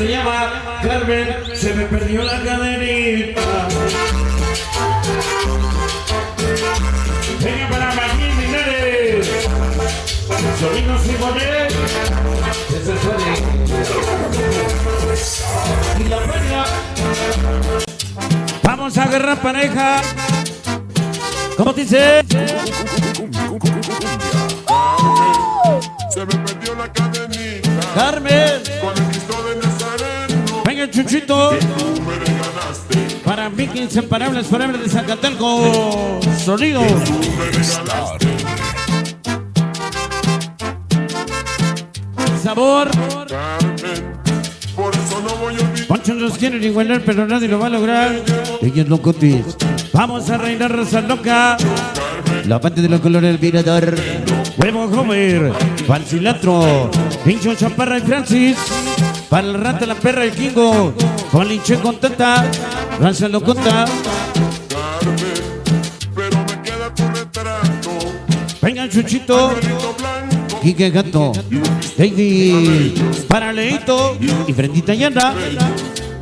se llama Carmen, se me perdió la cadenita. Venga para Maquín Linares, Solinos y Bonet, ese suele. Y la feria. Vamos a agarrar pareja. ¿Cómo dice? Se me perdió la cadenita. Carmen. Con el Cristo de Nazareno. Venga, Chuchito. Tú me regalaste. Para Vicky Inseparables Forever de Zacatelco. Sonido. Tú me regalaste. Sabor. Carmen, por eso no voy a olvidar. Muchos nos quieren igualar, pero nadie lo va a lograr. Ellos locotis. Vamos a reinar Rosa Loca. La parte de los colores del mirador. Huevo Homer. Para el cilantro. Pincho Chaparra y Francis. Para el rata, la perra y el Kingo. Con Linche con Tata. Rosa Locota. Carmen, pero me queda tu retrato. Venga, Chuchito. Perrito blanco. Quique Gato. David. Para Leito. Y Frendita Yana.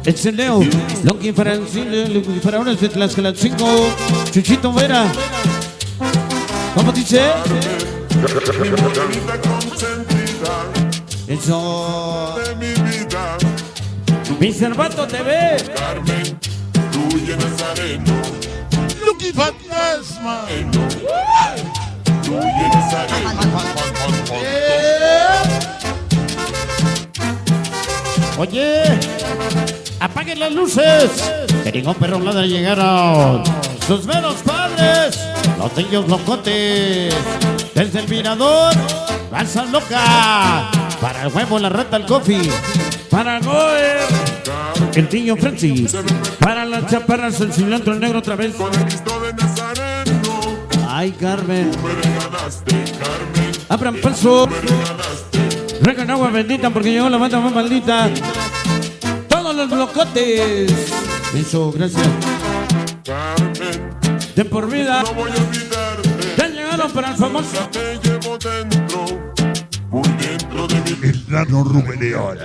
El Leo. Lonky Faraones de Tlaxcala 5. Chuchito Vera. ¿Cómo dice? Mi morenita consentida Eso. de mi vida. Mi Cervato TV. Carmen, tú y el Nazareno. Lucky Fantasma. Tú y el Nazareno. Oye, apaguen las luces. Que ningún perro ladra, llegaron sus meros padres, los niños locotes. Desde el mirador, Raza Loca. Para el huevo, la rata, el coffee. Para Goer, el niño Francis. Para las chaparras, el cilantro, el negro otra vez. Con el Cristo de Nazareno. Ay, Carmen. Me regalaste, Carmen. Abran paso. Me regalaste. Regan agua bendita porque llegó la banda más maldita. Todos los locotes. Eso, gracias. Carmen, De por vida. no voy a olvidarte. Ya llegaron para el famoso. Te llevo dentro. Muy dentro de mi El nano Rubén León.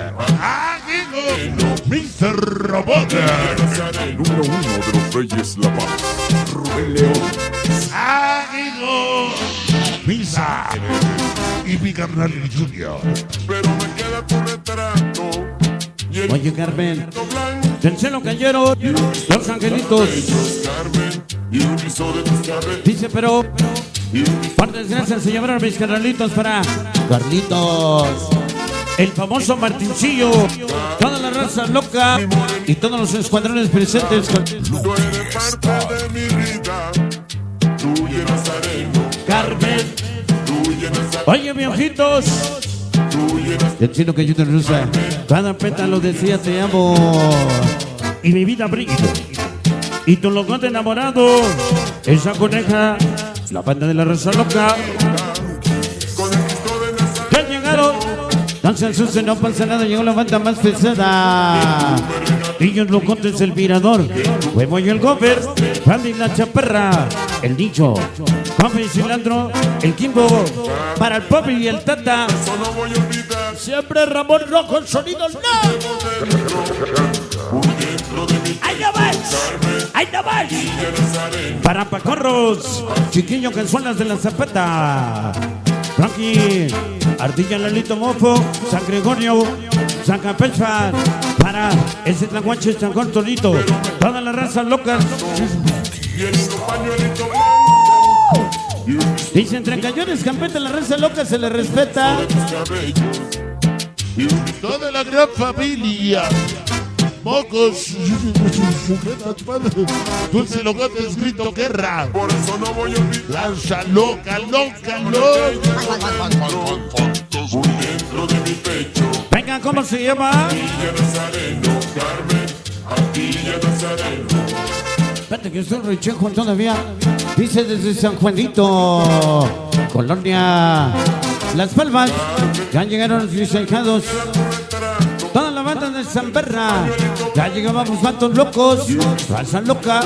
Mr. Roboter. Nazareno. Número 1 de los Reyes La Paz. Rubén León. Águilo. Misa. Y mi carnal el Junior. Pero me queda tu retrato. Y el Oye, Carmen. Cristo blanco. Del cielo cayeron los angelitos. Carmen, y un guiso de tus cabellos. Dice, pero por desgracia se llevaron mis carnalitos para Carlitos. El famoso Martincillo. Toda la raza loca. Y todos los escuadrones presentes. Tú eres parte de mi vida. Tú y el Nazareno. Carmen. Tú y el Nazareno. Oye, mi ojitos. Tú y el Nazareno. Del cielo cayó de rusa. Cada pétalo decía te amo. Y mi vida brilla. Y tu locote enamorado. Esa coneja. La banda de la raza loca. Con el Cristo de Nazareno. Ya llegaron. Danza el sucio, no pasa nada. Llegó la banda más pesada. Niños locotes, el mirador. Huevo y el gober. Fandy la chaparra. El nicho. Papi y cilantro. El Kimbo. Para el Popi y el Tata. Eso no voy a olvidar. Siempre Ramón Rojo, el sonido no. Muy dentro de mi ¡Ahí no vas! ¡Ahí no vas! Nazareno. Para Pacorros, Chiquillo Canzuelas de la Zapata. Rocky, Ardilla Lalito Mofo, San Gregorio, San Capelfa. Para ese Tlahuache, San Cortolito. Toda la raza loca. Y el pañuelito blanco. Dice entre cañones, campeta, la raza loca se le respeta. De tus cabellos. Y un guiso Toda la gran familia. Mocos. Dulce Locote escrito guerra. por eso no voy a olvidar. Lanza loca, loca, loca. Muy dentro de mi pecho. Venga, ¿cómo se llama? Villa Nazareno. Carmen, aquí ya Nazareno. Espérate que estoy rechejo todavía. Dice desde San Juanito, Colonia Las Palmas. Ya llegaron los ahijados. Toda la banda de San Berna. Ya llegábamos vatos locos. Raza loca.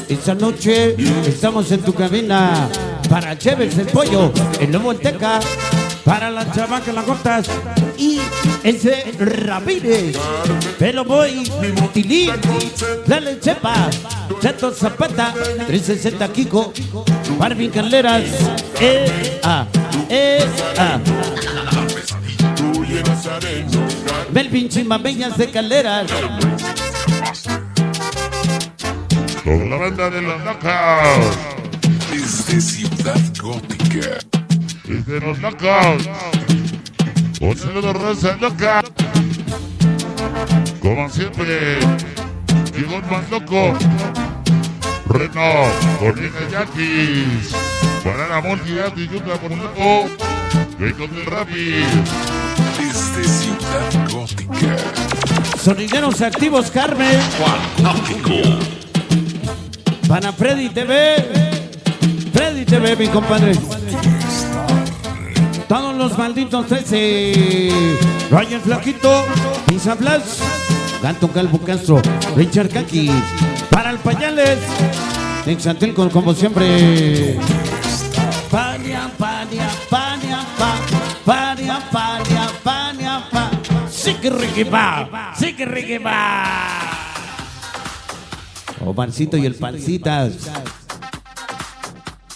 Esta noche estamos en tu cabina. Para Chévez el pollo, el lobo el teca. Para la chamaca, las gotas y ese Ramírez. Pelo Boy, Tilín, Dale Chepa, Cheto Zapata, 360 Kiko, Barbie Carleras, Melvin Chimameñas de Calderas. Con la banda de los knockouts. Desde Ciudad Gótica. Desde los knockouts. Un saludo rosa knockout. Como siempre, llegó el más loco. Reno, Corina Yaquis. Para la multidad y yuca por un loco. Vengo del Rapid. Desde Ciudad Gótica. Sonideros activos, Carmen. Para Freddy TV. Freddy TV, mi compadre. Todos los malditos 13. Ryan Flaquito. Pizza Blas. Ganto Calvo Castro. Richard Kaki. Para el Pañales. Exantel como siempre. Pania, pania, pania, pa. Pania, pania, pania, pa. Siquirriquipa. Siquirriquipa. Omarcito y el Pancitas.